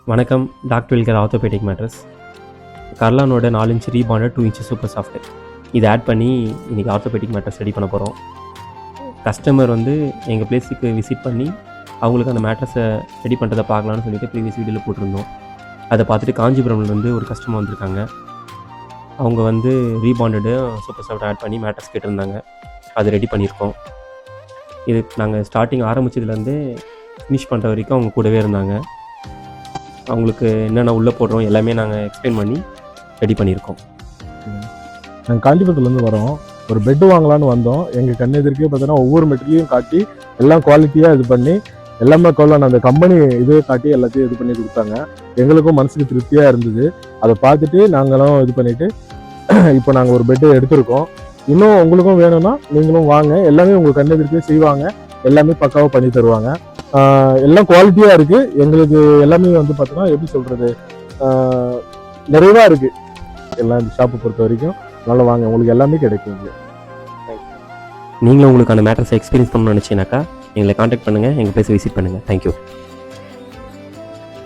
வணக்கம். டாக்டர் வில்கர் orthopaedic mattress. கர்லானோட 4 inch rebonded 2 inch super soft. இதை ஆட் பண்ணி இன்றைக்கி ஆர்த்தோபெடிக் மேட்ரஸ் ரெடி பண்ண போகிறோம். கஸ்டமர் வந்து எங்கள் பிளேஸுக்கு விசிட் பண்ணி அவங்களுக்கு அந்த மேட்ரஸை ரெடி பண்ணுறதை பார்க்கலான்னு சொல்லிட்டு ப்ரீவியஸ் வீடியோவில் போட்டிருந்தோம். அதை பார்த்துட்டு காஞ்சிபுரம்லேருந்து ஒரு கஸ்டமர் வந்திருக்காங்க. அவங்க வந்து ரீபாண்டடு சூப்பர் சாஃப்ட் ஆட் பண்ணி மேட்ரஸ் கேட்டிருந்தாங்க. அது ரெடி பண்ணியிருக்கோம். இது நாங்கள் ஸ்டார்டிங் ஆரம்பித்ததுலேருந்து ஃபினிஷ் பண்ணுற வரைக்கும் அவங்க கூடவே இருந்தாங்க. அவங்களுக்கு என்னென்ன உள்ளே போடுறோம் எல்லாமே நாங்கள் எக்ஸ்பிளைன் பண்ணி ரெடி பண்ணியிருக்கோம். நாங்கள் காஞ்சிபுரத்துலேருந்து வரோம். ஒரு பெட்டு வாங்கலான்னு வந்தோம். எங்கள் கண் எதிர்க்கே பார்த்தோன்னா ஒவ்வொரு மெட்டீரியலையும் காட்டி எல்லாம் குவாலிட்டியாக இது பண்ணி எல்லாமே அந்த கம்பெனி இதே காட்டி எல்லாத்தையும் இது பண்ணி கொடுத்தாங்க. எங்களுக்கும் மனசுக்கு திருப்தியாக இருந்தது. அதை பார்த்துட்டு நாங்களும் இது பண்ணிவிட்டு இப்போ நாங்கள் ஒரு பெட்டு எடுத்திருக்கோம். இன்னும் உங்களுக்கும் வேணும்னா நீங்களும் வாங்க. எல்லாமே உங்கள் கண் எதிர்க்கே செய்வாங்க. எல்லாமே பக்காவாக பண்ணி தருவாங்க. எல்லாம் குவாலிட்டியாக இருக்குது. எங்களுக்கு எல்லாமே வந்து பார்த்தோன்னா எப்படி சொல்கிறது, நிறைவாக இருக்குது எல்லாம் இந்த ஷாப்பை பொறுத்த வரைக்கும். நல்லா வாங்க, உங்களுக்கு எல்லாமே கிடைக்கும். நீங்களும் உங்களுக்கான மேட்டர்ஸை எக்ஸ்பீரியன்ஸ் பண்ணணும்னு நினச்சிங்கனாக்கா எங்களை காண்டாக்ட் பண்ணுங்கள், எங்கள் பிளேஸை விசிட் பண்ணுங்கள். தேங்க்யூ.